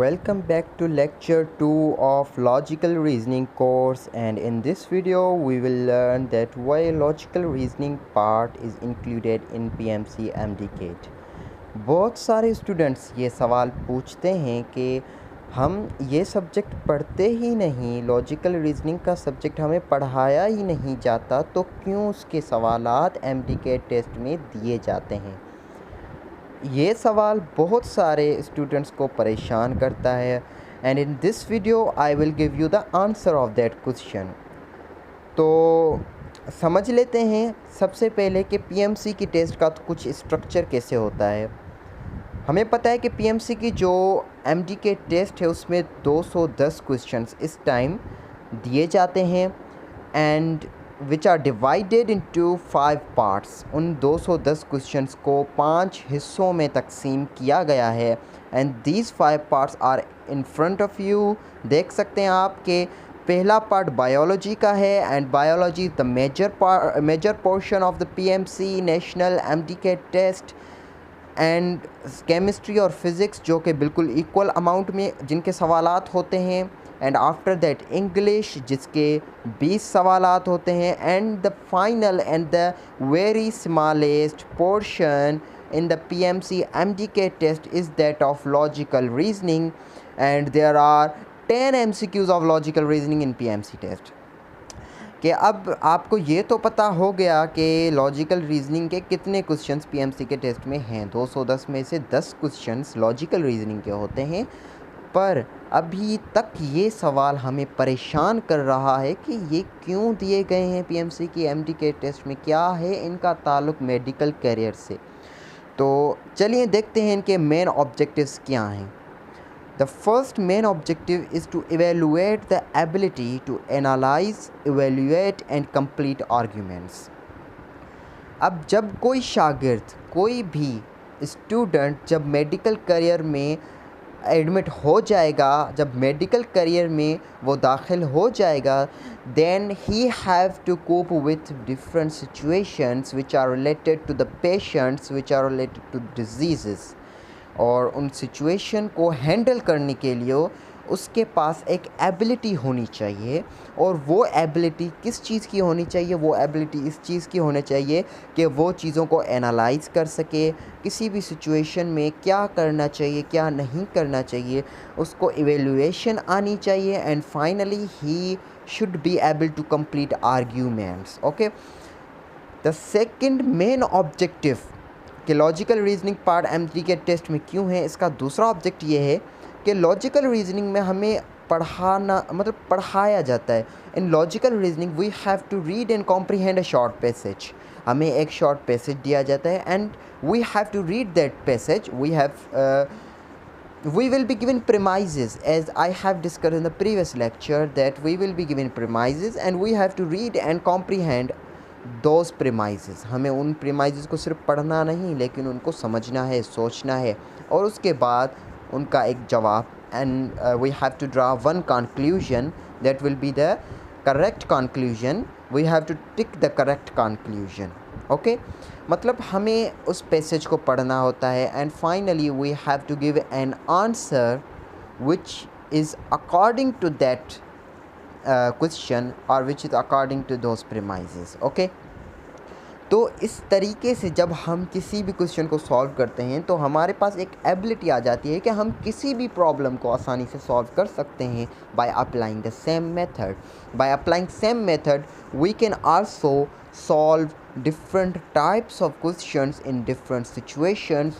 Welcome back to lecture 2 of logical reasoning course, and in this video we will learn that why logical reasoning part is included in PMC MDCAT। बहुत सारे students ये सवाल पूछते हैं कि हम ये सब्जेक्ट पढ़ते ही नहीं, लॉजिकल रीजनिंग का सब्जेक्ट हमें पढ़ाया ही नहीं जाता, तो क्यों उसके सवालात MDCAT टेस्ट में दिए जाते हैं। ये सवाल बहुत सारे स्टूडेंट्स को परेशान करता है, and in this video I will give you the answer of that question. तो समझ लेते हैं सबसे पहले कि पीएमसी की टेस्ट का तो कुछ स्ट्रक्चर कैसे होता है। हमें पता है कि पीएमसी की जो MDCAT टेस्ट है उसमें 210 क्वेश्चंस इस टाइम दिए जाते हैं, and which are divided into 5 parts. उन 210 क्वेश्चंस को 5 हिस्सों में तकसीम किया गया है, and these 5 parts are in front of you. देख सकते हैं आप कि पहला पार्ट बायोलॉजी का है, and biology the major portion of the PMC national MDCAT test, and chemistry और फिज़िक्स जो कि बिल्कुल इक्वल अमाउंट में जिनके सवालात होते हैं, एंड आफ्टर दैट इंग्लिश जिसके 20 सवालात होते हैं, and the final and the very smallest portion in the PMC MDCAT test is that of logical reasoning, and there are 10 MCQs of logical reasoning in PMC test। कि अब आपको ये तो पता हो गया कि लॉजिकल रीजनिंग के कितने क्वेश्चंस पीएमसी के टेस्ट में हैं। 210 में से 10 क्वेश्चंस लॉजिकल रीजनिंग के होते हैं, पर अभी तक ये सवाल हमें परेशान कर रहा है कि ये क्यों दिए गए हैं पीएमसी की MDCAT टेस्ट में, क्या है इनका ताल्लुक़ मेडिकल करियर से। तो चलिए देखते हैं इनके मेन ऑब्जेक्टिव्स क्या हैं। The first main objective is to evaluate the ability to analyze, evaluate and complete arguments। अब जब कोई शागिर्द, कोई भी स्टूडेंट जब मेडिकल करियर में एडमिट हो जाएगा, जब मेडिकल करियर में वो दाखिल हो जाएगा, then he have to cope with different situations which are related to the patients, which are related to diseases। और उन सिचुएशन को हैंडल करने के लिए उसके पास एक एबिलिटी होनी चाहिए, और वो एबिलिटी किस चीज़ की होनी चाहिए, वो एबिलिटी इस चीज़ की होनी चाहिए कि वो चीज़ों को एनालाइज कर सके, किसी भी सिचुएशन में क्या करना चाहिए क्या नहीं करना चाहिए उसको इवेल्युएशन आनी चाहिए, and finally he should be able to complete arguments. Okay, the second main objective कि logical reasoning part MDCAT test में क्यों है, इसका दूसरा ऑब्जेक्ट ये है कि लॉजिकल रीजनिंग में हमें पढ़ाया जाता है। In logical reasoning we have to read and comprehend a short passage. हमें एक शॉर्ट पैसेज दिया जाता है, and we have to read that passage. we will be given premises, as I have discussed in the previous lecture, that we will be given premises and we have to read and comprehend those premises। हमें उन premises को सिर्फ पढ़ना नहीं, लेकिन उनको समझना है, सोचना है, और उसके बाद उनका एक जवाब, and we have to draw one conclusion that will be the correct conclusion। we have to tick the correct conclusion। okay, मतलब हमें उस पैसेज को पढ़ना होता है, and finally we have to give an answer which is according to that question or which is according to those premises। okay, तो इस तरीके से जब हम किसी भी क्वेश्चन को सॉल्व करते हैं तो हमारे पास एक एबिलिटी आ जाती है कि हम किसी भी प्रॉब्लम को आसानी से सॉल्व कर सकते हैं by applying the same method. By applying same method we can also solve different types of questions in different situations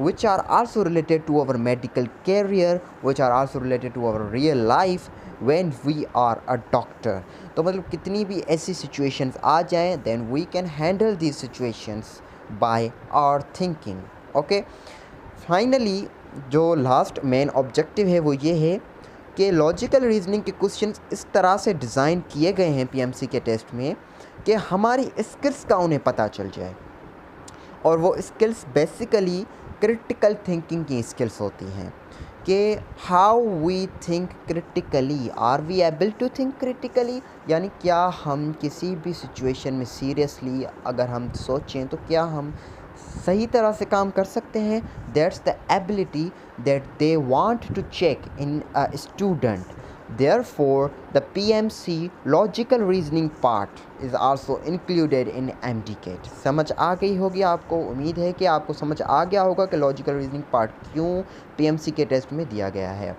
which are also related to our medical career, which are also related to our real life when we are a doctor। तो मतलब कितनी भी ऐसी situations आ जाएं, then we can handle these situations by our thinking। okay, finally जो last main objective है वो ये है कि लॉजिकल रीजनिंग के क्वेश्चंस इस तरह से डिज़ाइन किए गए हैं पीएमसी के टेस्ट में कि हमारी स्किल्स का उन्हें पता चल जाए, और वो स्किल्स बेसिकली क्रिटिकल थिंकिंग की स्किल्स होती हैं कि how we think critically, are we able to think critically, यानी क्या हम किसी भी सिचुएशन में सीरियसली अगर हम सोचें तो क्या हम सही तरह से काम कर सकते हैं, that's the ability that they want to check in a student. Therefore, the PMC logical reasoning part is also included in MDCAT। समझ आ गई होगी आपको, उम्मीद है कि आपको समझ आ गया होगा कि लॉजिकल रीजनिंग पार्ट क्यों PMC के टेस्ट में दिया गया है।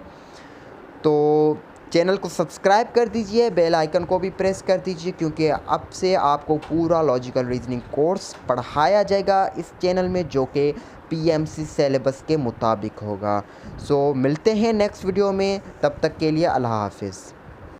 तो चैनल को सब्सक्राइब कर दीजिए, बेल आइकन को भी प्रेस कर दीजिए, क्योंकि अब से आपको पूरा लॉजिकल रीजनिंग कोर्स पढ़ाया जाएगा इस चैनल में, जो कि PMC सिलेबस के मुताबिक होगा। सो मिलते हैं नेक्स्ट वीडियो में, तब तक के लिए अल्लाह हाफिज़।